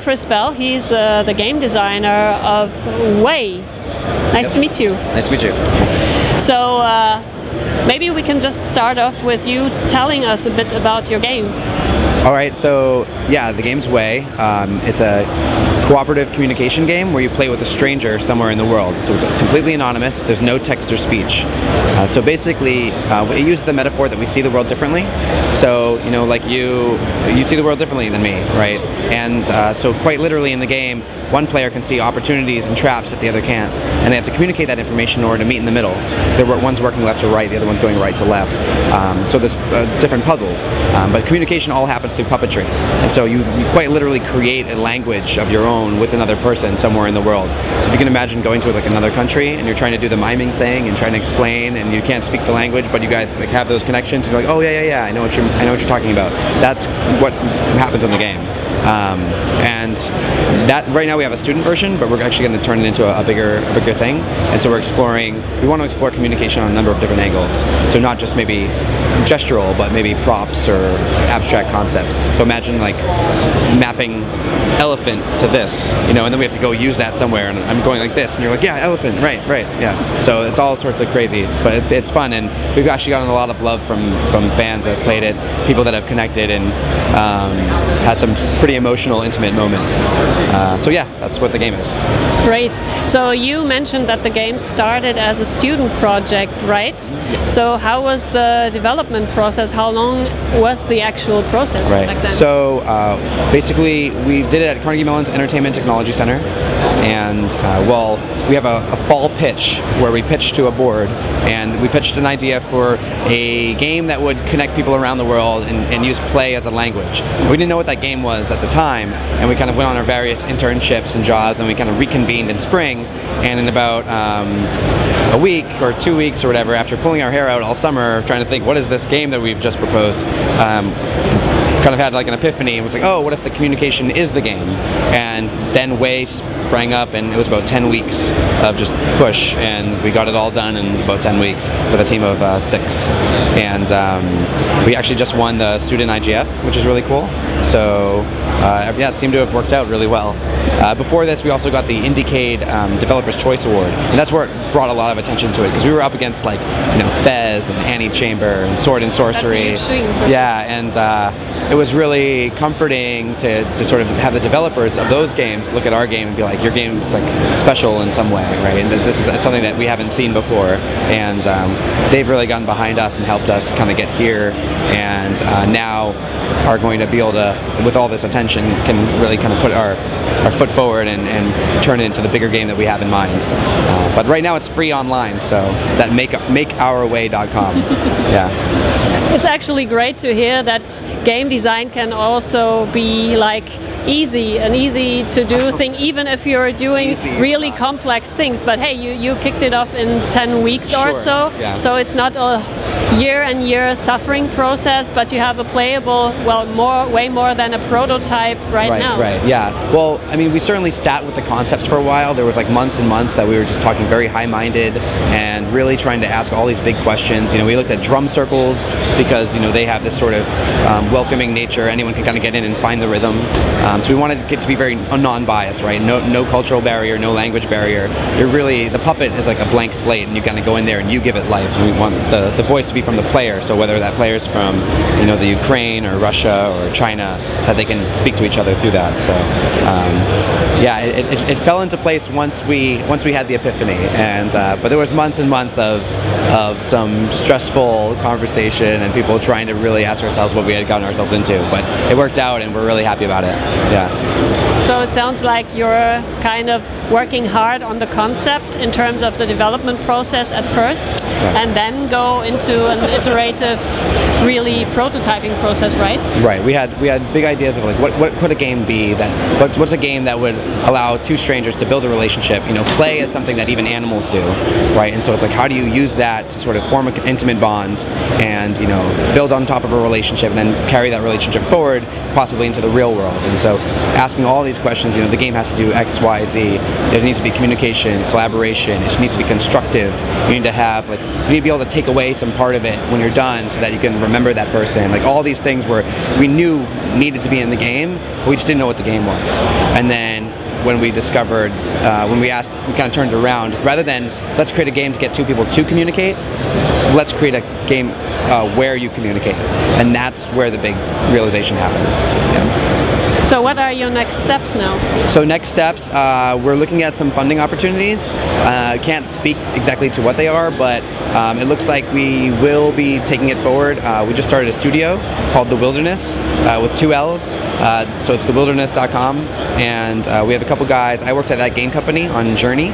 Chris Bell. He's the game designer of WAY. Nice to meet you. Nice to meet you. So maybe we can just start off with you telling us a bit about your game. All right, so yeah, the game's WAY. It's a cooperative communication game where you play with a stranger somewhere in the world. So it's completely anonymous. There's no text or speech. So basically, it uses the metaphor that we see the world differently. So like you see the world differently than me, right? And so quite literally in the game, one player can see opportunities and traps that the other can't, and they have to communicate that information in order to meet in the middle. So one's working left to right, the other one's going right to left. So there's different puzzles, but communication all happens through puppetry, and so you quite literally create a language of your own with another person somewhere in the world. So if you can imagine going to like another country and you're trying to do the miming thing and trying to explain, and you can't speak the language, but you guys like have those connections. You're like, oh yeah, I know what you're talking about. That's what happens in the game. And that right now we have a student version, but we're actually going to turn it into a bigger thing. And so we want to explore communication on a number of different angles. So not just maybe gestural, but maybe props or abstract concepts. So imagine like mapping elephant to this, and then we have to go use that somewhere, and I'm going like this, and you're like, yeah, elephant, right, yeah. So it's all sorts of crazy, but it's fun, and we've actually gotten a lot of love from fans that have played it, people that have connected, and had some pretty emotional, intimate moments. So yeah, that's what the game is. Great. So you mentioned that the game started as a student project, right? Yes. So how was the development process? How long was the actual process right. back then? So basically we did it at Carnegie Mellon's Entertainment Technology Center, and we have a fall pitch where we pitched to a board, and we pitched an idea for a game that would connect people around the world and use play as a language. We didn't know what that game was at the time, and we kind of went on our various internships and jobs, and we kind of reconvened in spring, and in about a week or 2 weeks or whatever, after pulling our hair out all summer trying to think, what is this game that we've just proposed, kind of had like an epiphany and was like, oh, what if the communication is the game? And then WAY sprang up, and it was about 10 weeks of just push, and we got it all done in about 10 weeks with a team of 6. And we actually just won the student IGF, which is really cool. So yeah, it seemed to have worked out really well. Before this, we also got the Indiecade Developer's Choice Award, and that's where it brought a lot of attention to it, because we were up against like Fez and Annie Chamber and Sword and Sorcery. That's a huge thing. Yeah, and it was really comforting to sort of have the developers of those games look at our game and be like, your game's like special in some way, right? And this is something that we haven't seen before, and they've really gotten behind us and helped us kind of get here, and now are going to be able to, with all this attention, can really kind of put our foot forward and turn it into the bigger game that we have in mind. But right now it's free online, so it's at makeourway.com. Yeah. It's actually great to hear that game design can also be like easy to do thing, even if you're doing really complex things. But hey, you kicked it off in 10 weeks or so, yeah. So it's not a year and year suffering process, but you have a playable, well, way more than a prototype right now. Right, yeah. Well, I mean, we certainly sat with the concepts for a while. There was like months and months that we were just talking very high-minded and really trying to ask all these big questions. We looked at drum circles because they have this sort of welcoming nature. Anyone can kind of get in and find the rhythm. So we wanted it to be very non-biased, right? No cultural barrier, no language barrier. The puppet is like a blank slate, and you kind of go in there and you give it life. And we want the voice to be from the player. So whether that player's from the Ukraine or Russia or China, that they can speak to each other through that. So yeah, it fell into place once we had the epiphany, and but there was months and months of some stressful conversation and people trying to really ask ourselves what we had gotten ourselves into. But it worked out, and we're really happy about it. Yeah. So it sounds like you're kind of working hard on the concept in terms of the development process at first, and then go into an iterative, really prototyping process, right? Right. We had big ideas of like what could a game be what's a game that would allow two strangers to build a relationship. Play is something that even animals do, right? And so it's like, how do you use that to sort of form an intimate bond and build on top of a relationship and then carry that relationship forward, possibly into the real world? And so asking all these these questions. You know, the game has to do X, Y, Z. There needs to be communication, collaboration. It needs to be constructive. You need to have, like, you need to be able to take away some part of it when you're done, so that you can remember that person. Like, all these things where we knew needed to be in the game, but we just didn't know what the game was. And then when we discovered, when we asked, we kind of turned it around. Rather than let's create a game to get two people to communicate, let's create a game where you communicate, and that's where the big realization happened. Yeah. So what are your next steps now? So next steps, we're looking at some funding opportunities. Can't speak exactly to what they are, but it looks like we will be taking it forward. We just started a studio called The Wilderness with 2 L's. So it's thewilderness.com, and we have a couple guys. I worked at that game company on Journey,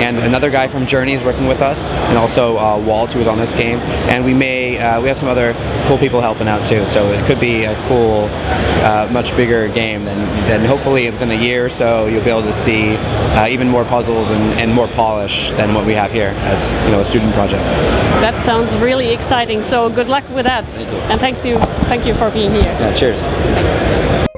and another guy from Journey is working with us, and also Walt, who was on this game. And we have some other cool people helping out too. So it could be a cool, much bigger game. Then hopefully within a year or so you'll be able to see even more puzzles and more polish than what we have here as, you know, a student project. That sounds really exciting. So good luck with that. And thank you for being here. Yeah, cheers. Thanks.